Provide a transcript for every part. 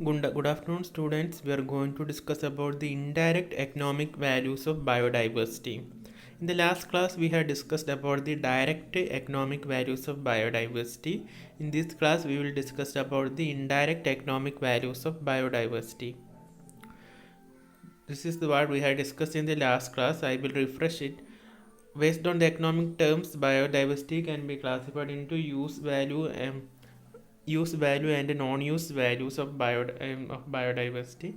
Good afternoon, students. We are going to discuss about the indirect economic values of biodiversity. In the last class, we had discussed about the direct economic values of biodiversity. In this class, we will discuss about the indirect economic values of biodiversity. This is what we had discussed in the last class. I will refresh it. Based on the economic terms, biodiversity can be classified into use value and non-use values of biodiversity.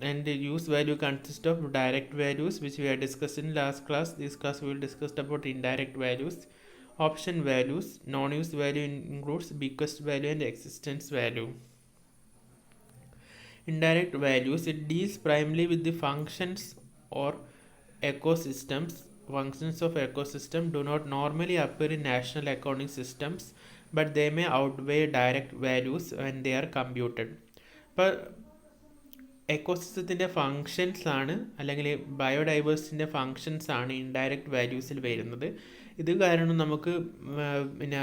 And the use value consists of direct values, which we had discussed in last class. This class we will discuss about indirect values. Option values, non-use value includes bequest value and existence value. Indirect values, it deals primarily with the functions or ecosystems. Functions of ecosystem do not normally appear in national accounting systems, but they may outweigh direct values when they are computed. ഇപ്പോൾ എക്കോസിസ്റ്റത്തിൻ്റെ functions ആണ് അല്ലെങ്കിൽ ബയോഡൈവേഴ്സിറ്റിൻ്റെ functions ആണ് indirect വാല്യൂസിൽ വരുന്നത്. ഇത് കാരണം നമുക്ക് പിന്നെ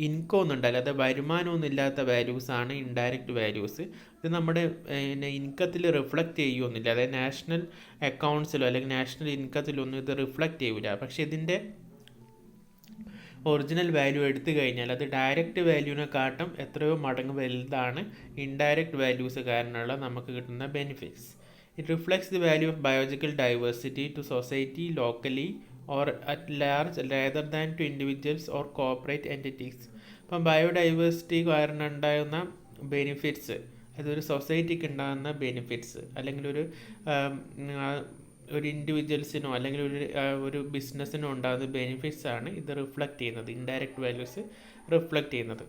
income ഒന്നും ഉണ്ടല്ല, അത് വരുമാനമൊന്നും ഇല്ലാത്ത വാല്യൂസ് ആണ് ഇൻഡയറക്റ്റ് വാല്യൂസ്. ഇത് നമ്മുടെ ഇൻകത്തിൽ റിഫ്ലക്റ്റ് ചെയ്യുമൊന്നുമില്ല, അതായത് നാഷണൽ അക്കൗണ്ട്സിലോ അല്ലെങ്കിൽ നാഷണൽ ഇൻകത്തിലൊന്നും ഇത് റിഫ്ലക്റ്റ് ചെയ്യില്ല. പക്ഷെ ഇതിൻ്റെ ഒറിജിനൽ വാല്യൂ എടുത്തു കഴിഞ്ഞാൽ അത് ഡയറക്റ്റ് വാല്യൂവിനെക്കാട്ടും എത്രയോ മടങ്ങ് വലുതാണ് ഇൻഡയറക്റ്റ് വാല്യൂസ് കാരണമുള്ള നമുക്ക് കിട്ടുന്ന benefits. It reflects the value of biological diversity to society locally or at large rather than to individuals or corporate entities. ഇപ്പം ബയോഡൈവേഴ്സിറ്റി കാരണം ഉണ്ടാകുന്ന ബെനിഫിറ്റ്സ്, അതൊരു സൊസൈറ്റിക്ക് ഉണ്ടാകുന്ന ബെനിഫിറ്റ്സ് അല്ലെങ്കിൽ ഒരു ഇൻഡിവിജ്വൽസിനോ അല്ലെങ്കിൽ ഒരു ബിസിനസ്സിനോ ഉണ്ടാകുന്ന ബെനിഫിറ്റ്സ് ആണ് ഇത് റിഫ്ലക്റ്റ് ചെയ്യുന്നത്, ഇൻഡയറക്റ്റ് വാല്യൂസ് റിഫ്ലക്റ്റ് ചെയ്യുന്നത്.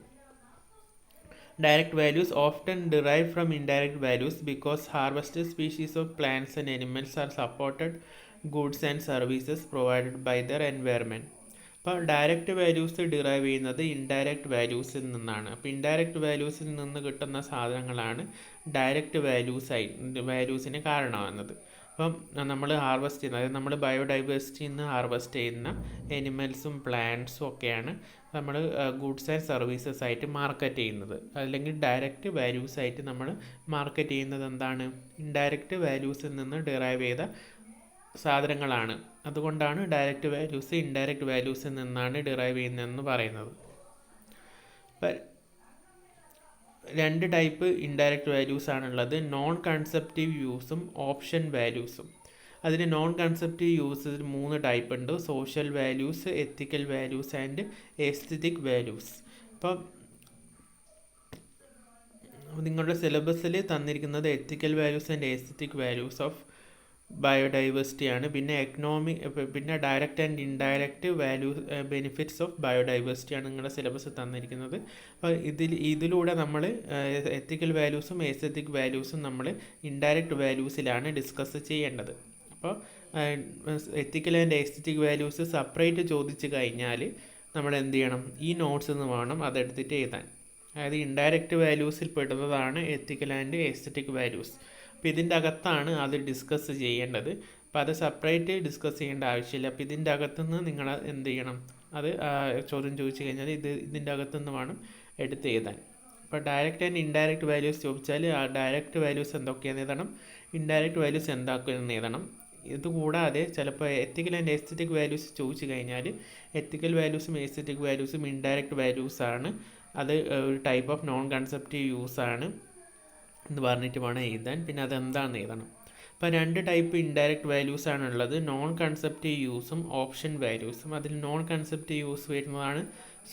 Direct values often derive from indirect values because harvested species of plants and animals are supported goods and services provided by their environment. അപ്പോൾ ഡയറക്റ്റ് വാല്യൂസ് ഡിറൈവ് ചെയ്യുന്നത് indirect വാല്യൂസിൽ നിന്നാണ്. അപ്പോൾ indirect വാല്യൂസിൽ നിന്ന് കിട്ടുന്ന സാധനങ്ങളാണ് direct വാല്യൂസിന് കാരണമാകുന്നത്. അപ്പം നമ്മൾ ഹാർവെസ്റ്റ് ചെയ്യുന്നത്, അതായത് നമ്മൾ ബയോഡൈവേഴ്സിറ്റിയിൽ നിന്ന് ഹാർവെസ്റ്റ് ചെയ്യുന്ന എനിമൽസും പ്ലാന്റ്സും ഒക്കെയാണ് നമ്മൾ ഗുഡ്സ് ആൻഡ് സർവീസസ് ആയിട്ട് മാർക്കറ്റ് ചെയ്യുന്നത്. അല്ലെങ്കിൽ ഡയറക്റ്റ് വാല്യൂസ് ആയിട്ട് നമ്മൾ മാർക്കറ്റ് ചെയ്യുന്നത് എന്താണ്? ഇൻഡയറക്റ്റ് വാല്യൂസിൽ നിന്ന് ഡിറൈവ് ചെയ്ത സാധനങ്ങളാണ്. അതുകൊണ്ടാണ് ഡയറക്റ്റ് വാല്യൂസ് ഇൻഡയറക്റ്റ് വാല്യൂസിൽ നിന്നാണ് ഡിറൈവ് ചെയ്യുന്നതെന്ന് പറയുന്നത്. രണ്ട് ടൈപ്പ് ഇൻഡയറക്റ്റ് വാല്യൂസ് ആണുള്ളത്, നോൺ കൺസെപ്റ്റീവ് യൂസും ഓപ്ഷൻ വാല്യൂസും. അതിന് നോൺ കൺസെപ്റ്റീവ് യൂസിൽ 3 ടൈപ്പ് ഉണ്ട്: social values, ethical values and aesthetic values. അപ്പം നിങ്ങളുടെ സിലബസിൽ തന്നിരിക്കുന്നത് എത്തിക്കൽ values and aesthetic values of biodiversity ആണ്. പിന്നെ direct and indirect benefits of biodiversity ആണ് നിങ്ങളുടെ സിലബസ് തന്നിരിക്കുന്നത്. അപ്പോൾ ഇതിലൂടെ നമ്മൾ എത്തിക്കൽ വാല്യൂസും എസ്തെറ്റിക് വാല്യൂസും നമ്മൾ ഇൻഡയറക്റ്റ് വാല്യൂസിലാണ് ഡിസ്കസ് ചെയ്യേണ്ടത്. അപ്പോൾ എത്തിക്കൽ ആൻഡ് എസ്തെറ്റിക് വാല്യൂസ് സെപ്പറേറ്റ് ചോദിച്ചു കഴിഞ്ഞാൽ നമ്മൾ എന്ത് ചെയ്യണം? ഈ നോട്ട്സ് നിന്ന് വേണം അതെടുത്തിട്ട് എഴുതാൻ. അതായത് ഇൻഡയറക്റ്റ് വാല്യൂസിൽ പെടുന്നതാണ് എത്തിക്കൽ ആൻഡ് എസ്തെറ്റിക് വാല്യൂസ്. അപ്പോൾ ഇതിൻ്റെ അകത്താണ് അത് ഡിസ്കസ് ചെയ്യേണ്ടത്. അപ്പോൾ അത് സെപ്പറേറ്റ് ഡിസ്കസ് ചെയ്യേണ്ട ആവശ്യമില്ല. അപ്പോൾ ഇതിൻ്റെ അകത്തുനിന്ന് നിങ്ങൾ എന്ത് ചെയ്യണം? അത് ചോദ്യം ചോദിച്ചു കഴിഞ്ഞാൽ ഇതിൻ്റെ അകത്തുനിന്ന് വേണം എടുത്ത് എഴുതാൻ. അപ്പോൾ ഡയറക്റ്റ് ആൻഡ് ഇൻഡയറക്റ്റ് വാല്യൂസ് ചോദിച്ചാൽ ആ ഡയറക്റ്റ് വാല്യൂസ് എന്തൊക്കെയാണെന്ന് എഴുതണം, ഇൻഡയറക്റ്റ് വാല്യൂസ് എന്താക്കുകയെന്ന് എഴുതണം. ഇതുകൂടാതെ ചിലപ്പോൾ എത്തിക്കൽ ആൻഡ് എസ്തെറ്റിക് വാല്യൂസ് ചോദിച്ചു കഴിഞ്ഞാൽ എത്തിക്കൽ വാല്യൂസും എസ്തെറ്റിക് വാല്യൂസും ഇൻഡയറക്റ്റ് വാല്യൂസാണ്, അത് ഒരു ടൈപ്പ് ഓഫ് നോൺ കൺസെപ്റ്റീവ് യൂസാണ് എന്ന് പറഞ്ഞിട്ട് വേണം എഴുതാൻ. പിന്നെ അതെന്താണെന്ന് എഴുതണം. അപ്പോൾ 2 ടൈപ്പ് ഇൻഡയറക്റ്റ് വാല്യൂസ് ആണുള്ളത്, നോൺ കൺസെപ്റ്റീവ് യൂസും ഓപ്ഷൻ വാല്യൂസും. അതിൽ നോൺ കൺസെപ്റ്റീവ് യൂസ് വരുന്നതാണ്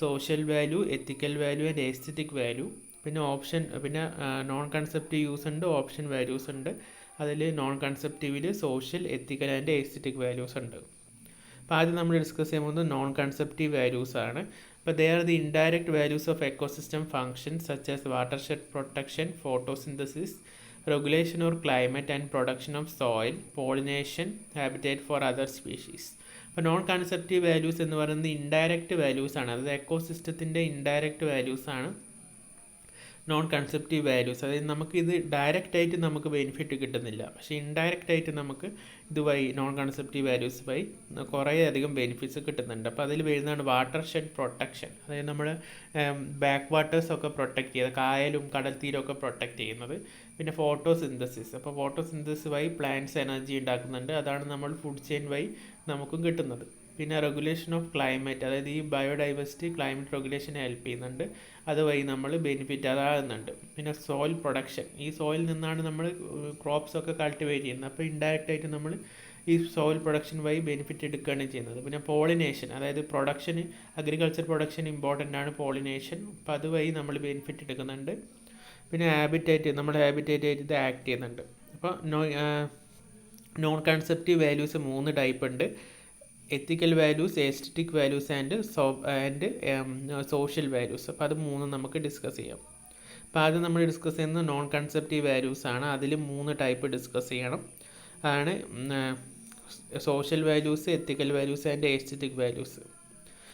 social value, ethical value and aesthetic value. പിന്നെ നോൺ കൺസെപ്റ്റീവ് യൂസ് ഉണ്ട്, ഓപ്ഷൻ വാല്യൂസ് ഉണ്ട്. അതിൽ നോൺ കൺസെപ്റ്റീവിൽ social, ethical and aesthetic values ഉണ്ട്. അപ്പോൾ ആദ്യം നമ്മൾ ഡിസ്കസ് ചെയ്യുന്നത് നോൺ കൺസെപ്റ്റീവ് വാല്യൂസ് ആണ്. But they are the indirect values of ecosystem functions such as watershed protection, photosynthesis, regulation or climate and production of soil, pollination, habitat for other species. അപ്പോൾ non consumptive values എന്ന് പറയുന്നത് indirect values ആണ്. അതായത് എക്കോസിസ്റ്റത്തിൻ്റെ indirect values ആണ്. Non consumptive values, അതായത് നമുക്കിത് ഡയറക്റ്റായിട്ട് നമുക്ക് ബെനിഫിറ്റ് കിട്ടുന്നില്ല, പക്ഷേ ഇൻഡയറക്റ്റായിട്ട് നമുക്ക് ഇതുവഴി നോൺ കൺസെപ്റ്റീവ് വാല്യൂസ് വഴി കുറേ അധികം ബെനിഫിറ്റ്സ് കിട്ടുന്നുണ്ട്. അപ്പോൾ അതിൽ വരുന്നതാണ് വാട്ടർ ഷെഡ് പ്രൊട്ടക്ഷൻ, അതായത് നമ്മൾ ബാക്ക് വാട്ടേഴ്സൊക്കെ പ്രൊട്ടക്റ്റ് ചെയ്യുന്നത്, കായലും കടൽ തീരമൊക്കെ പ്രൊട്ടക്റ്റ് ചെയ്യുന്നത്. പിന്നെ ഫോട്ടോസിന്തസിസ്, അപ്പോൾ ഫോട്ടോസിന്തസിസ് വഴി പ്ലാന്റ്സ് എനർജി ഉണ്ടാക്കുന്നുണ്ട്, അതാണ് നമ്മൾ ഫുഡ് ചെയിൻ വഴി നമുക്കും കിട്ടുന്നത്. പിന്നെ റെഗുലേഷൻ ഓഫ് ക്ലൈമറ്റ്, അതായത് ഈ ബയോഡൈവേഴ്സിറ്റി ക്ലൈമറ്റ് റെഗുലേഷനെ ഹെൽപ്പ് ചെയ്യുന്നുണ്ട്, അതുവഴി നമ്മൾ ബെനിഫിറ്റ് അതാകുന്നുണ്ട്. പിന്നെ സോയിൽ പ്രൊഡക്ഷൻ, ഈ സോയിൽ നിന്നാണ് നമ്മൾ ക്രോപ്സ് ഒക്കെ കൾട്ടിവേറ്റ് ചെയ്യുന്നത്, അപ്പോൾ ഇൻഡയറക്റ്റായിട്ട് നമ്മൾ ഈ സോയിൽ പ്രൊഡക്ഷൻ വഴി ബെനിഫിറ്റ് എടുക്കുകയാണ് ചെയ്യുന്നത്. പിന്നെ പോളിനേഷൻ, അതായത് പ്രൊഡക്ഷന് അഗ്രികൾച്ചർ പ്രൊഡക്ഷൻ ഇമ്പോർട്ടൻ്റ് ആണ് പോളിനേഷൻ, അപ്പോൾ അതുവഴി നമ്മൾ ബെനിഫിറ്റ് എടുക്കുന്നുണ്ട്. പിന്നെ ഹാബിറ്റേറ്റ്, നമ്മുടെ ഹാബിറ്റേറ്റ് ആയിട്ട് ഇത് ആക്ട് ചെയ്യുന്നുണ്ട്. അപ്പോൾ നോൺ കൺസെപ്റ്റീവ് വാല്യൂസ് 3 ടൈപ്പ് ഉണ്ട്: എത്തിക്കൽ values, aesthetic values and social values. അപ്പോൾ അത് 3 നമുക്ക് ഡിസ്കസ് ചെയ്യാം. അപ്പോൾ ആദ്യം നമ്മൾ ഡിസ്കസ് ചെയ്യുന്നത് നോൺ കൺസെപ്റ്റീവ് വാല്യൂസ് ആണ്. അതിൽ 3 ടൈപ്പ് ഡിസ്കസ് ചെയ്യണം. അതാണ് social values, ethical values and aesthetic values.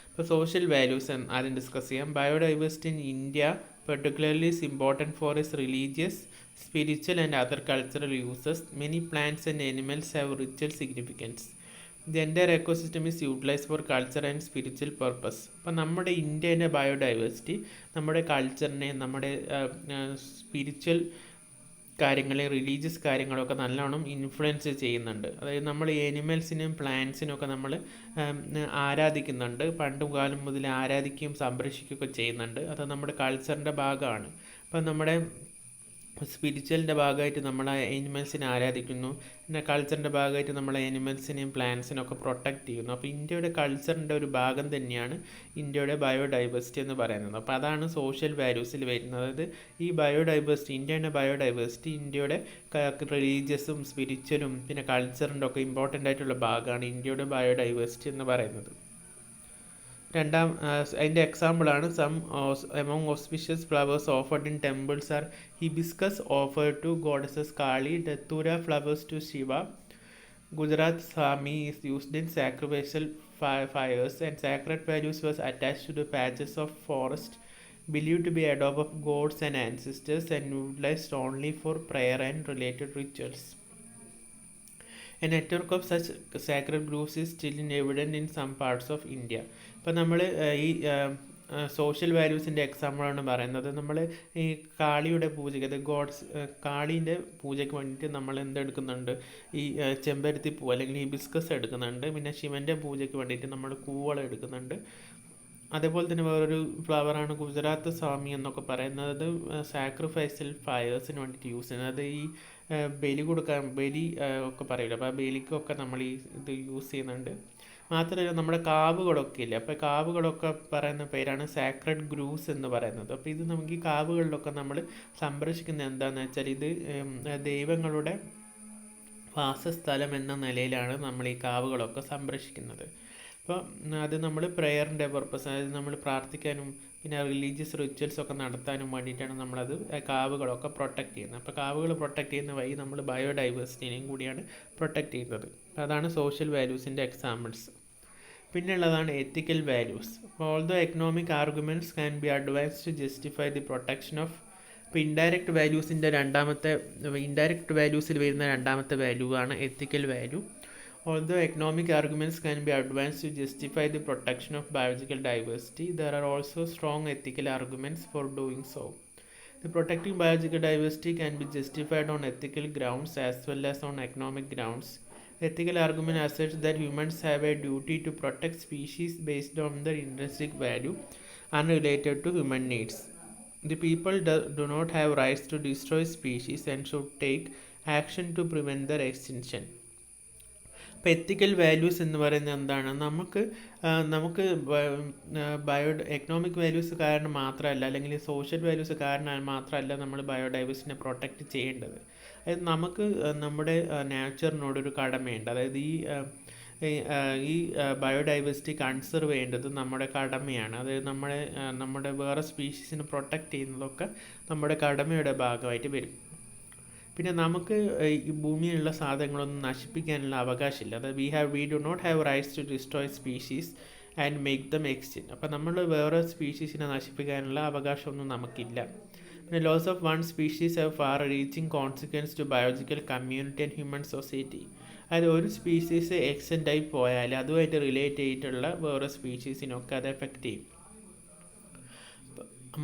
ഇപ്പോൾ സോഷ്യൽ വാല്യൂസ് ആദ്യം ഡിസ്കസ് ചെയ്യാം. Biodiversity in India particularly is important for its religious, spiritual and other cultural uses. Many plants and animals have ritual significance. The entire ecosystem is utilized for culture and spiritual purpose. അപ്പോൾ നമ്മുടെ ഇന്ത്യയുടെ biodiversity നമ്മുടെ കൾച്ചറിനെ, നമ്മുടെ spiritual കാര്യങ്ങളെ, religious കാര്യങ്ങളൊക്കെ നല്ലോണം influence ചെയ്യുന്നുണ്ട്. അതായത് നമ്മൾ ആനിമൽസിനും പ്ലാന്റ്സിനും ഒക്കെ നമ്മൾ ആരാധിക്കുന്നുണ്ട്, പണ്ട് കാലം മുതൽ ആരാധിക്കുകയും സംരക്ഷിക്കുകയൊക്കെ ചെയ്യുന്നുണ്ട്. അത് നമ്മുടെ കൾച്ചറിൻ്റെ ഭാഗമാണ്. അപ്പം നമ്മുടെ സ്പിരിച്വലിൻ്റെ ഭാഗമായിട്ട് നമ്മൾ ആനിമൽസിനെ ആരാധിക്കുന്നു, പിന്നെ കൾച്ചറിൻ്റെ ഭാഗമായിട്ട് നമ്മൾ ആനിമൽസിനെയും പ്ലാന്റ്സിനും ഒക്കെ പ്രൊട്ടക്റ്റ് ചെയ്യുന്നു. അപ്പോൾ ഇന്ത്യയുടെ കൾച്ചറിൻ്റെ ഒരു ഭാഗം തന്നെയാണ് ഇന്ത്യയുടെ ബയോഡൈവേഴ്സിറ്റി എന്ന് പറയുന്നത്. അപ്പോൾ അതാണ് സോഷ്യൽ വാല്യൂസിൽ വരുന്നത്. അതായത് ഈ ബയോഡൈവേഴ്സിറ്റി, ഇന്ത്യയുടെ ബയോഡൈവേഴ്സിറ്റി ഇന്ത്യയുടെ റിലീജിയസും സ്പിരിച്വലും പിന്നെ കൾച്ചറിൻ്റെ ഒക്കെ ഇമ്പോർട്ടൻ്റ് ആയിട്ടുള്ള ഭാഗമാണ് ഇന്ത്യയുടെ ബയോഡൈവേഴ്സിറ്റി എന്ന് പറയുന്നത്. അതിൻ്റെ എക്സാമ്പിളാണ് some among auspicious flowers offered in temples are hibiscus offered to goddesses Kali, datura flowers to Shiva, Gujarat shami is used in sacrificial fires, and sacred values was attached to the patches of forest believed to be a adobe of gods and ancestors and utilized only for prayer and related rituals. A network of such sacred groves is still evident in some parts of India. അപ്പോൾ നമ്മൾ ഈ social വാല്യൂസിൻ്റെ എക്സാമ്പിളാണ് പറയുന്നത്. നമ്മൾ ഈ കാളിയുടെ പൂജയ്ക്ക്, അത് God's കാളീൻ്റെ പൂജയ്ക്ക് വേണ്ടിയിട്ട് നമ്മൾ എന്തെടുക്കുന്നുണ്ട്, ഈ ചെമ്പരത്തി പൂ അല്ലെങ്കിൽ ഹിബിസ്കസ് എടുക്കുന്നുണ്ട്. പിന്നെ ശിവൻ്റെ പൂജയ്ക്ക് വേണ്ടിയിട്ട് നമ്മൾ കൂവളം എടുക്കുന്നുണ്ട്. അതേപോലെ തന്നെ വേറൊരു ഫ്ലവറാണ് ഗുജറാത്ത് സ്വാമി എന്നൊക്കെ പറയുന്നത്. സാക്രിഫൈസൽ ഫയേഴ്സിന് വേണ്ടിയിട്ട് യൂസ് ചെയ്യുന്നത്. അത് ഈ ബലി കൊടുക്കാൻ, ബലി ഒക്കെ പറയില്ല, അപ്പോൾ ആ ബലിക്കൊക്കെ നമ്മൾ ഈ ഇത് യൂസ് ചെയ്യുന്നുണ്ട്. മാത്രമല്ല നമ്മുടെ കാവുകളൊക്കെ ഇല്ലേ, അപ്പോൾ കാവുകളൊക്കെ പറയുന്ന പേരാണ് സാക്രഡ് ഗ്രൂവ്സ് എന്ന് പറയുന്നത്. അപ്പോൾ ഇത് നമുക്ക് ഈ കാവുകളിലൊക്കെ നമ്മൾ സംരക്ഷിക്കുന്നത് എന്താണെന്ന് വെച്ചാൽ, ഇത് ദൈവങ്ങളുടെ വാസസ്ഥലം എന്ന നിലയിലാണ് നമ്മൾ ഈ കാവുകളൊക്കെ സംരക്ഷിക്കുന്നത്. അപ്പോൾ അത് നമ്മൾ പ്രെയറിൻ്റെ പർപ്പസ്, അതായത് നമ്മൾ പ്രാർത്ഥിക്കാനും പിന്നെ റിലീജിയസ് റിച്വൽസൊക്കെ നടത്താനും വേണ്ടിയിട്ടാണ് നമ്മളത് കാവുകളൊക്കെ പ്രൊട്ടക്റ്റ് ചെയ്യുന്നത്. അപ്പോൾ കാവുകൾ പ്രൊട്ടക്റ്റ് ചെയ്യുന്ന വഴി നമ്മൾ ബയോഡൈവേഴ്സിറ്റിനെയും കൂടിയാണ് പ്രൊട്ടക്റ്റ് ചെയ്യുന്നത്. അതാണ് സോഷ്യൽ വാല്യൂസിൻ്റെ എക്സാമ്പിൾസ്. പിന്നെയുള്ളതാണ് ethical values. Although economic arguments can be advance to justify the protection of. ഇപ്പോൾ ഇൻഡയറക്റ്റ് വാല്യൂസിൻ്റെ ഇൻഡയറക്റ്റ് വാല്യൂസിൽ വരുന്ന രണ്ടാമത്തെ വാല്യൂ ആണ് ethical value. Although economic arguments can be advanced to justify the protection of biological diversity, there are also strong ethical arguments for doing so. The protecting biological diversity can be justified on ethical grounds as well as on economic grounds. The ethical argument asserts that humans have a duty to protect species based on their intrinsic value unrelated to human needs. The people do not have rights to destroy species and should take action to prevent their extinction. അപ്പോൾ എത്തിക്കൽ values എന്ന് പറയുന്നത് എന്താണ്, നമുക്ക് economic values കാരണം മാത്രമല്ല, അല്ലെങ്കിൽ social values കാരണം മാത്രമല്ല നമ്മൾ ബയോഡൈവേഴ്സിറ്റിനെ പ്രൊട്ടക്റ്റ് ചെയ്യേണ്ടത്. അതായത് നമുക്ക് നമ്മുടെ നാച്ചറിനോടൊരു കടമയുണ്ട്. അതായത് ഈ ബയോഡൈവേഴ്സിറ്റി കൺസർവ് ചെയ്യേണ്ടത് നമ്മുടെ കടമയാണ്. അതായത് നമ്മുടെ വേറെ സ്പീഷീസിനെ പ്രൊട്ടക്റ്റ് ചെയ്യുന്നതൊക്കെ നമ്മുടെ കടമയുടെ ഭാഗമായിട്ട് വരും. പിന്നെ നമുക്ക് ഈ ഭൂമിയിലുള്ള സാധനങ്ങളൊന്നും നശിപ്പിക്കാനുള്ള അവകാശമില്ല. അതായത് we do not have rights to destroy species and make them extinct. അപ്പോൾ നമ്മൾ വേറെ സ്പീഷീസിനെ നശിപ്പിക്കാനുള്ള അവകാശമൊന്നും നമുക്കില്ല. The loss of one species have far-reaching consequence to biological community and human society. അതായത് ഒരു സ്പീഷീസ് എക്സ്റ്റെൻഡ് ആയി പോയാൽ അതുമായിട്ട് റിലേറ്റ് ചെയ്തിട്ടുള്ള വേറെ സ്പീഷീസിനൊക്കെ അത് എഫക്റ്റ് ചെയ്യും.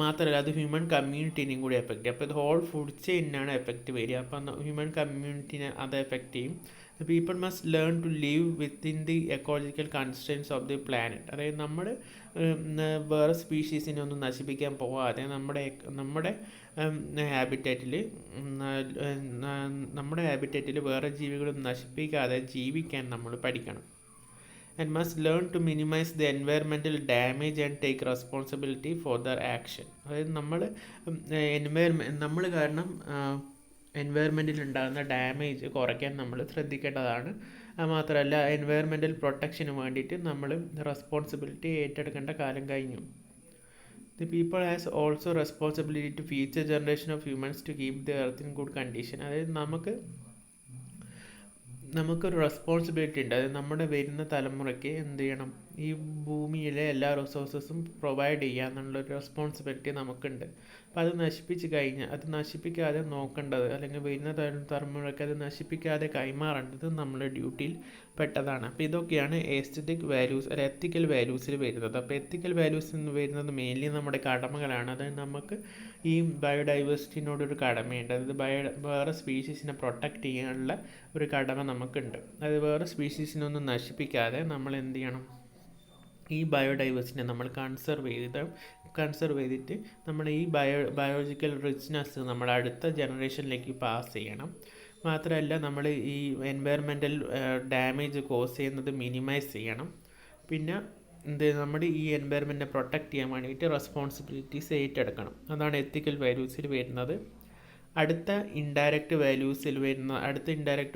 മാത്രമല്ല അത് ഹ്യൂമൻ കമ്മ്യൂണിറ്റീനെയും കൂടി എഫക്റ്റ് ചെയ്യും. അപ്പോൾ ഇത് ഹോൾ ഫുഡ് ചെയിനാണ് എഫക്റ്റ് വരിക. അപ്പം ഹ്യൂമൻ കമ്മ്യൂണിറ്റീനെ അത് എഫക്റ്റ് ചെയ്യും. The people must learn to live within the ecological constraints of the planet. അതായത് നമ്മൾ വേറെ സ്പീഷീസിനെ ഒന്നും നശിപ്പിക്കാൻ പോവാതെ നമ്മുടെ ഹാബിറ്റേറ്റിൽ വേറെ ജീവികളൊന്നും നശിപ്പിക്കാതെ ജീവിക്കാൻ നമ്മൾ പഠിക്കണം. And must learn to minimize the environmental damage and take responsibility for their action. അതായത് നമ്മൾ കാരണം എൻവയറമെൻറ്റിൽ ഉണ്ടാകുന്ന ഡാമേജ് കുറയ്ക്കാൻ നമ്മൾ ശ്രദ്ധിക്കേണ്ടതാണ്. അത് മാത്രമല്ല എൻവയറമെൻറ്റൽ പ്രൊട്ടക്ഷന് വേണ്ടിയിട്ട് നമ്മൾ റെസ്പോൺസിബിലിറ്റി ഏറ്റെടുക്കേണ്ട കാലം കഴിഞ്ഞു. The people has also responsibility to future generation of humans to keep the earth in good condition. അതായത് നമുക്കൊരു റെസ്പോൺസിബിലിറ്റി ഉണ്ട്. അത് നമ്മുടെ വരുന്ന തലമുറയ്ക്ക് എന്ത് ചെയ്യണം, ഈ ഭൂമിയിലെ എല്ലാ റിസോഴ്സസും പ്രൊവൈഡ് ചെയ്യുക എന്നുള്ളൊരു റെസ്പോൺസിബിലിറ്റി നമുക്കുണ്ട്. അപ്പോൾ അത് നശിപ്പിക്കാതെ നോക്കേണ്ടത്, അല്ലെങ്കിൽ വരുന്ന തലമുറയ്ക്ക് അത് നശിപ്പിക്കാതെ കൈമാറേണ്ടത് നമ്മുടെ ഡ്യൂട്ടിയിൽ പെട്ടതാണ്. അപ്പോൾ ഇതൊക്കെയാണ് എസ്തെറ്റിക് വാല്യൂസ് അല്ലെ എത്തിക്കൽ വാല്യൂസിൽ വരുന്നത്. അപ്പോൾ എത്തിക്കൽ വാല്യൂസ് എന്ന് വരുന്നത് മെയിൻലി നമ്മുടെ കടമകളാണ്. അതായത് നമുക്ക് ഈ ബയോഡൈവേഴ്സിറ്റിനോടൊരു കടമയുണ്ട്. അതായത് വേറെ സ്പീഷീസിനെ പ്രൊട്ടക്റ്റ് ചെയ്യാനുള്ള ഒരു കടമ നമുക്കുണ്ട്. അതായത് വേറെ സ്പീഷീസിനൊന്നും നശിപ്പിക്കാതെ നമ്മൾ എന്ത് ചെയ്യണം, ഈ ബയോഡൈവേഴ്സിറ്റിനെ നമ്മൾ കൺസർവ് ചെയ്തിട്ട് നമ്മുടെ ഈ ബയോളജിക്കൽ റിച്ച്നെസ് നമ്മുടെ അടുത്ത ജനറേഷനിലേക്ക് പാസ് ചെയ്യണം. മാത്രമല്ല നമ്മൾ ഈ എൻവയറമെൻറ്റൽ ഡാമേജ് കോസ് ചെയ്യുന്നത് മിനിമൈസ് ചെയ്യണം. പിന്നെ നമ്മുടെ ഈ എൻവയറമെൻറ്റിനെ പ്രൊട്ടക്റ്റ് ചെയ്യാൻ വേണ്ടിയിട്ട് റെസ്പോൺസിബിലിറ്റീസ് ഏറ്റെടുക്കണം. അതാണ് എത്തിക്കൽ വാല്യൂസിൽ വരുന്നത്. അടുത്ത ഇൻഡയറക്റ്റ്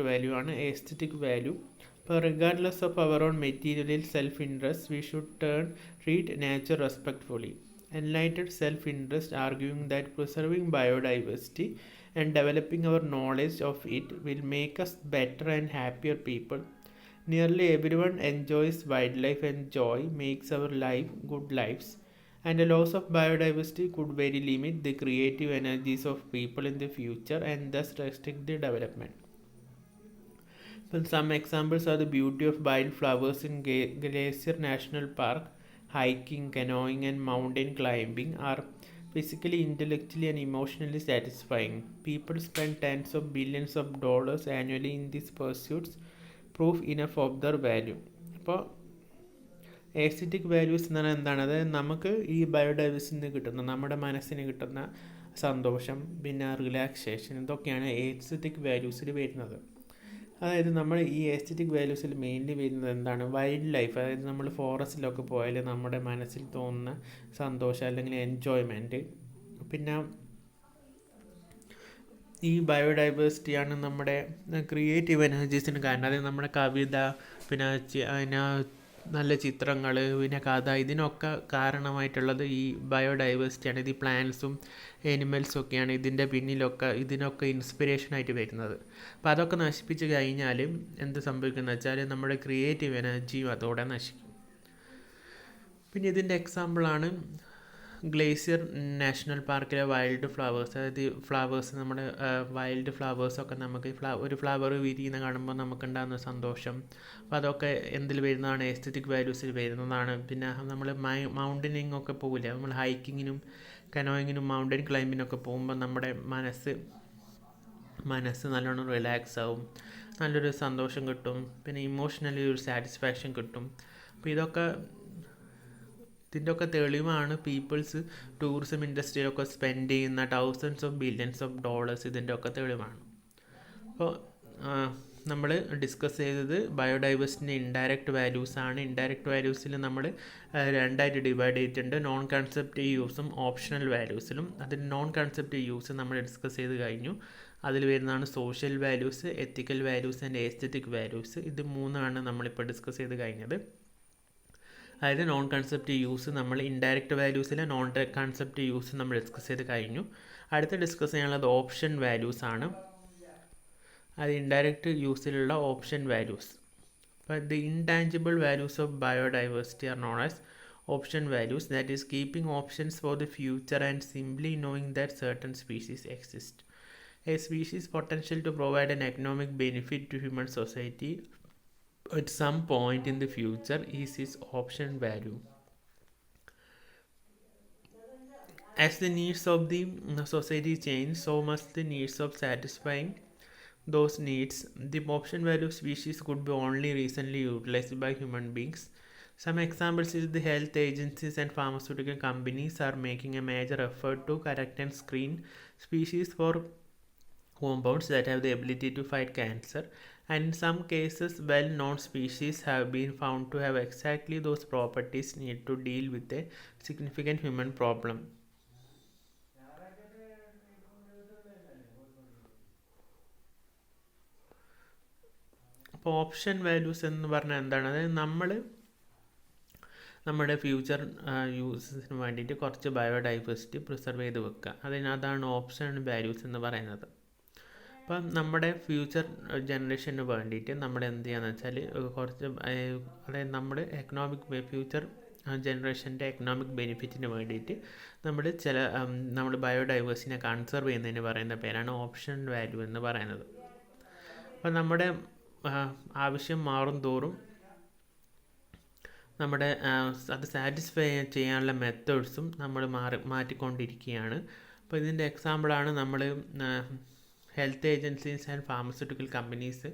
വാല്യൂ ആണ് എസ്തെറ്റിക് വാല്യൂ. അപ്പോൾ regardless of our own material self interest we should treat nature respectfully. Enlightened self-interest arguing that preserving biodiversity and developing our knowledge of it will make us better and happier people. Nearly everyone enjoys wildlife and joy makes our life good lives, and the loss of biodiversity could very limit the creative energies of people in the future and thus restrict the development. Well, some examples are the beauty of wildflowers in Glacier National Park. Hiking, canoeing and mountain climbing are physically, intellectually and emotionally satisfying. People spend tens of billions of dollars annually in these pursuits. Proof enough of their value. അപ്പോൾ aesthetic values എന്ന് പറഞ്ഞാൽ എന്താണ്? അതായത് നമുക്ക് ഈ ബയോഡൈവേഴ്സിറ്റിയിൽ കിട്ടുന്ന നമ്മുടെ മനസ്സിന് കിട്ടുന്ന സന്തോഷം, പിന്നെ റിലാക്സേഷൻ, ഇതൊക്കെയാണ് എസ്തെറ്റിക് വാല്യൂസിൽ വരുന്നത്. അതായത് നമ്മൾ ഈ എസ്തെറ്റിക് വാല്യൂസിൽ മെയിൻലി വരുന്നത് എന്താണ്? Wild life. അതായത് നമ്മൾ ഫോറസ്റ്റിലൊക്കെ പോയാൽ നമ്മുടെ മനസ്സിൽ തോന്നുന്ന സന്തോഷം അല്ലെങ്കിൽ എൻജോയ്മെൻറ്റ്. പിന്നെ ഈ ബയോഡൈവേഴ്സിറ്റിയാണ് നമ്മുടെ ക്രിയേറ്റീവ് എനർജീസിന് കാരണം. അതായത് നമ്മുടെ കവിത, പിന്നെ നല്ല ചിത്രങ്ങൾ, പിന്നെ കഥ, ഇതിനൊക്കെ കാരണമായിട്ടുള്ളത് ഈ ബയോഡൈവേഴ്സിറ്റിയാണ്. ഇത് ഈ പ്ലാന്റ്സും എനിമൽസും ഒക്കെയാണ് ഇതിനൊക്കെ ഇൻസ്പിറേഷനായിട്ട് വരുന്നത്. അപ്പോൾ അതൊക്കെ നശിപ്പിച്ച് കഴിഞ്ഞാൽ എന്ത് സംഭവിക്കുന്നത് വെച്ചാൽ നമ്മുടെ ക്രിയേറ്റീവ് എനർജിയും അതോടെ നശിക്കും. പിന്നെ ഇതിൻ്റെ എക്സാമ്പിളാണ് ഗ്ലേസിയർ നാഷണൽ പാർക്കിലെ വൈൽഡ് ഫ്ലവേഴ്സ്. അതായത് ഫ്ലവേഴ്സ്, നമ്മുടെ വൈൽഡ് ഫ്ലവേഴ്സൊക്കെ നമുക്ക് ഒരു ഫ്ലവർ വിരിയുന്ന കാണുമ്പോൾ നമുക്കുണ്ടാകുന്ന സന്തോഷം, അപ്പോൾ അതൊക്കെ എന്തിൽ വരുന്നതാണ്? എസ്തെറ്റിക് വാല്യൂസിൽ വരുന്നതാണ്. പിന്നെ നമ്മൾ മൗണ്ടനിങ് ഒക്കെ പോകില്ല, നമ്മൾ ഹൈക്കിങ്ങിനും കനോയിങ്ങിനും മൗണ്ടൻ ക്ലൈമ്പിനൊക്കെ പോകുമ്പോൾ നമ്മുടെ മനസ്സ് നല്ലോണം റിലാക്സ് ആവും, നല്ലൊരു സന്തോഷം കിട്ടും, പിന്നെ ഇമോഷണലി ഒരു സാറ്റിസ്ഫാക്ഷൻ കിട്ടും. അപ്പോൾ ഇതിൻ്റെ ഒക്കെ തെളിവാണ് പീപ്പിൾസ് ടൂറിസം ഇൻഡസ്ട്രിയിലൊക്കെ സ്പെൻഡ് ചെയ്യുന്ന thousands of billions of dollars. ഇതിൻ്റെ ഒക്കെ തെളിവാണ്. അപ്പോൾ നമ്മൾ ഡിസ്കസ് ചെയ്തത് ബയോഡൈവേഴ്സിറ്റിൻ്റെ ഇൻഡയറക്റ്റ് വാല്യൂസാണ്. ഇൻഡയറക്റ്റ് വാല്യൂസിൽ നമ്മൾ രണ്ടായിട്ട് ഡിവൈഡ് ചെയ്തിട്ടുണ്ട്, നോൺ കൺസെപ്റ്റീവ് യൂസും ഓപ്ഷണൽ വാല്യൂസിലും. അതിൽ നോൺ കൺസെപ്റ്റീവ് യൂസ് നമ്മൾ ഡിസ്കസ് ചെയ്ത് കഴിഞ്ഞു. അതിൽ വരുന്നതാണ് social values, ethical values and aesthetic values. ഇത് മൂന്നാണ് നമ്മളിപ്പോൾ ഡിസ്കസ് ചെയ്ത് കഴിഞ്ഞത്. അതായത് നോൺ കൺസെപ്റ്റീവ് യൂസ് നമ്മൾ ഇൻഡയറക്റ്റ് വാല്യൂസിലെ നോൺ കൺസെപ്റ്റീവ് യൂസ് നമ്മൾ ഡിസ്കസ് ചെയ്ത് കഴിഞ്ഞു. അടുത്ത് ഡിസ്കസ് ചെയ്യാനുള്ളത് ഓപ്ഷൻ വാല്യൂസ് ആണ്. അത് ഇൻഡയറക്റ്റ് യൂസിലുള്ള ഓപ്ഷൻ വാല്യൂസ്. അപ്പോൾ the intangible values of biodiversity are known as option values, that is keeping options for the future and simply knowing that certain species exist. A species potential to provide an economic benefit to human society at some point in the future is its option value. As the needs of the society change, so must the needs of satisfying those needs. The option value of species could be only recently utilized by human beings. Some examples is the health agencies and pharmaceutical companies are making a major effort to correct and screen species for compounds that have the ability to fight cancer, and in some cases well-known species have been found to have exactly those properties needed to deal with a significant human problem. അപ്പോൾ option values എന്ന് പറഞ്ഞാൽ എന്താണ്? അതായത് നമ്മുടെ future യൂസസിന് വേണ്ടിയിട്ട് കുറച്ച് biodiversity preserve ചെയ്ത് വെക്കുക, അതാണ് ഓപ്ഷൻ വാല്യൂസ് എന്ന് പറയുന്നത്. അപ്പം നമ്മുടെ ഫ്യൂച്ചർ ജനറേഷന് വേണ്ടിയിട്ട് നമ്മൾ എന്ത് ചെയ്യാന്ന് വെച്ചാൽ കുറച്ച് അതായത് നമ്മുടെ ഫ്യൂച്ചർ ജനറേഷൻ്റെ എക്കണോമിക് ബെനിഫിറ്റിന് വേണ്ടിയിട്ട് നമ്മൾ ബയോഡൈവേഴ്സിനെ കൺസർവ് ചെയ്യുന്നതിന് പറയുന്ന പേരാണ് ഓപ്ഷൻ വാല്യൂ എന്ന് പറയുന്നത്. അപ്പം നമ്മുടെ ആവശ്യം മാറും തോറും നമ്മുടെ അത് സാറ്റിസ്ഫൈ ചെയ്യാനുള്ള മെത്തേഡ്സും നമ്മൾ മാറ്റിക്കൊണ്ടിരിക്കുകയാണ്. അപ്പോൾ ഇതിൻ്റെ എക്സാമ്പിളാണ് നമ്മൾ health agencies and pharmaceutical companies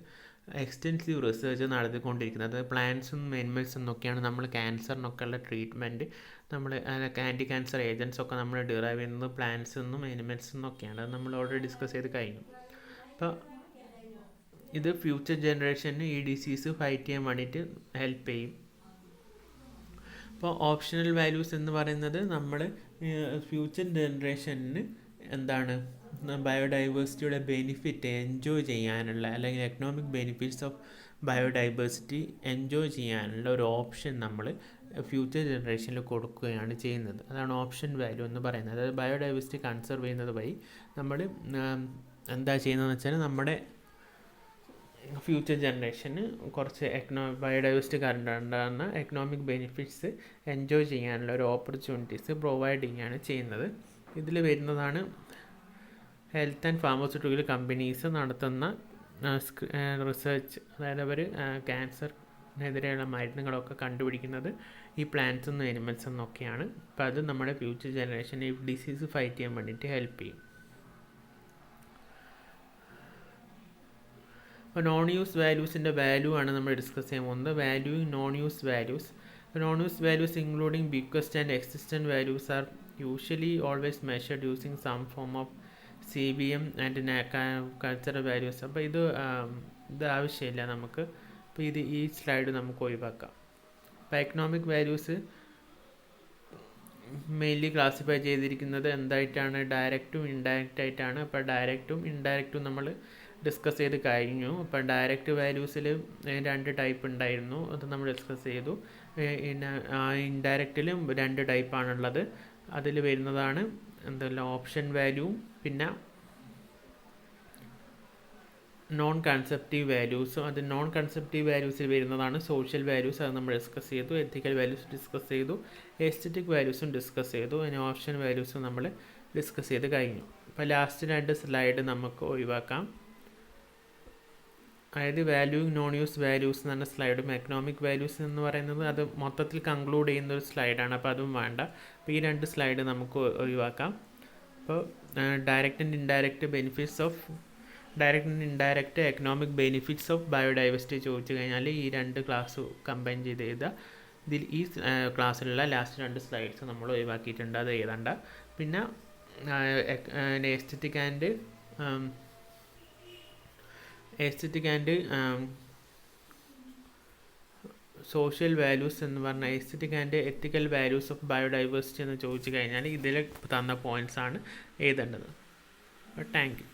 extensive research നടത്തിക്കൊണ്ടിരിക്കുന്നത്. പ്ലാന്റ്സും അനിമൽസും എന്നൊക്കെയാണ് നമ്മൾ ക്യാൻസറിനൊക്കെയുള്ള ട്രീറ്റ്മെൻറ്റ്, നമ്മൾ ആൻറ്റി ക്യാൻസർ ഏജൻസ് ഒക്കെ നമ്മൾ ഡിറൈവ് ചെയ്യുന്നത് പ്ലാന്റ്സിൽ നിന്നും അനിമൽസിൽ നിന്നൊക്കെയാണ്. അത് നമ്മൾ ഓൾറെഡി ഡിസ്കസ് ചെയ്ത് കഴിഞ്ഞു. അപ്പോൾ ഇത് ഫ്യൂച്ചർ ജനറേഷന് ഈ ഡിസീസ് ഫൈറ്റ് ചെയ്യാൻ വേണ്ടിയിട്ട് ഹെൽപ്പ് ചെയ്യും. അപ്പോൾ ഓപ്ഷണൽ വാല്യൂസ് എന്ന് പറയുന്നത് നമ്മൾ ഫ്യൂച്ചർ ജനറേഷന് എന്താണ് ബയോഡൈവേഴ്സിറ്റിയുടെ ബെനിഫിറ്റ് എൻജോയ് ചെയ്യാനുള്ള, അല്ലെങ്കിൽ economic benefits of biodiversity enjoy ചെയ്യാനുള്ള ഒരു ഓപ്ഷൻ നമ്മൾ ഫ്യൂച്ചർ ജനറേഷനിൽ കൊടുക്കുകയാണ് ചെയ്യുന്നത്. അതാണ് ഓപ്ഷൻ വാല്യൂ എന്ന് പറയുന്നത്. അതായത് ബയോഡൈവേഴ്സിറ്റി കൺസർവ് ചെയ്യുന്നത് വഴി നമ്മൾ എന്താ ചെയ്യുന്നതെന്ന് വെച്ചാൽ നമ്മുടെ ഫ്യൂച്ചർ ജനറേഷന് കുറച്ച് ബയോഡൈവേഴ്സിറ്റി കണ്ടുണ്ടാകുന്ന എക്കണോമിക് ബെനിഫിറ്റ്സ് എൻജോയ് ചെയ്യാനുള്ള ഒരു ഓപ്പർച്യൂണിറ്റീസ് പ്രൊവൈഡ് ചെയ്യുകയാണ് ചെയ്യുന്നത്. ഇതിൽ വരുന്നതാണ് ഹെൽത്ത് ആൻഡ് ഫാർമസ്യൂട്ടിക്കൽ കമ്പനീസ് നടത്തുന്ന റിസർച്ച്. അതായത് അവർ ക്യാൻസറിനെതിരെയുള്ള മരുന്നുകളൊക്കെ കണ്ടുപിടിക്കുന്നത് ഈ പ്ലാന്റ്സ് എന്നും അനിമൽസ് എന്നൊക്കെയാണ്. അപ്പോൾ അത് നമ്മുടെ ഫ്യൂച്ചർ ജനറേഷനെ ഈ ഡിസീസ് ഫൈറ്റ് ചെയ്യാൻ വേണ്ടിയിട്ട് ഹെൽപ്പ് ചെയ്യും. അപ്പോൾ നോൺ യൂസ് വാല്യൂസിൻ്റെ വാല്യൂ ആണ് നമ്മൾ ഡിസ്കസ് ചെയ്യാൻ പോകുന്നത്. Valuing non use values. Non use values including bequest and existence values are usually always measured using some form of CBM and cultural values. അപ്പോൾ ഇത് ആവശ്യമില്ല നമുക്ക്. അപ്പോൾ ഈ സ്ലൈഡ് നമുക്ക് ഒഴിവാക്കാം. അപ്പോൾ എക്കണോമിക് വാല്യൂസ് മെയിൻലി ക്ലാസിഫൈ ചെയ്തിരിക്കുന്നത് എന്തായിട്ടാണ്? ഡയറക്റ്റും ഇൻഡയറക്റ്റ് ആയിട്ടാണ്. അപ്പോൾ ഡയറക്റ്റും ഇൻഡയറക്റ്റും നമ്മൾ ഡിസ്കസ് ചെയ്ത് കഴിഞ്ഞു. അപ്പോൾ ഡയറക്റ്റ് വാല്യൂസിൽ 2 ടൈപ്പ് ഉണ്ടായിരുന്നു, അത് നമ്മൾ ഡിസ്കസ് ചെയ്തു. ഇൻഡയറക്റ്റിലും 2 ടൈപ്പാണുള്ളത്. അതിൽ വരുന്നതാണ് ഓപ്ഷൻ വാല്യൂവും പിന്നെ നോൺ കൺസെപ്റ്റീവ് വാല്യൂസും. അത് നോൺ കൺസെപ്റ്റീവ് വാല്യൂസിൽ വരുന്നതാണ് സോഷ്യൽ വാല്യൂസ്, അത് നമ്മൾ ഡിസ്കസ് ചെയ്തു. എത്തിക്കൽ വാല്യൂസ് ഡിസ്കസ് ചെയ്തു. എസ്തെറ്റിക് വാല്യൂസും ഡിസ്കസ് ചെയ്തു. അതിന് ഓപ്ഷൻ വാല്യൂസും നമ്മൾ ഡിസ്കസ് ചെയ്ത് കഴിഞ്ഞു. അപ്പോൾ ലാസ്റ്റ് 2 സ്ലൈഡ് നമുക്ക് ഒഴിവാക്കാം. അതായത് വാല്യൂയിങ് നോൺ യൂസ് വാല്യൂസ് എന്ന് പറഞ്ഞ സ്ലൈഡും എക്കണോമിക് വാല്യൂസ് എന്ന് പറയുന്നത് അത് മൊത്തത്തിൽ കൺക്ലൂഡ് ചെയ്യുന്ന ഒരു സ്ലൈഡാണ്. അപ്പോൾ അതും വേണ്ട. അപ്പോൾ ഈ 2 സ്ലൈഡ് നമുക്ക് ഒഴിവാക്കാം. അപ്പോൾ direct and indirect economic benefits of biodiversity ചോദിച്ചു കഴിഞ്ഞാൽ ഈ 2 ക്ലാസ് കമ്പൈൻ ചെയ്ത് എഴുതുക. ഈ ക്ലാസ്സിലുള്ള ലാസ്റ്റ് 2 സ്ലൈഡ്സ് നമ്മൾ ഒഴിവാക്കിയിട്ടുണ്ട്, അത് എഴുതണ്ട. പിന്നെ എസ്തെറ്റിക് ആൻഡ് സോഷ്യൽ വാല്യൂസ് എന്ന് പറഞ്ഞാൽ aesthetic and ethical values of biodiversity എന്ന് ചോദിച്ചു കഴിഞ്ഞാൽ ഇതിൽ തന്ന പോയിൻറ്റ്സ് ആണ് എഴുതേണ്ടത്. Thank you.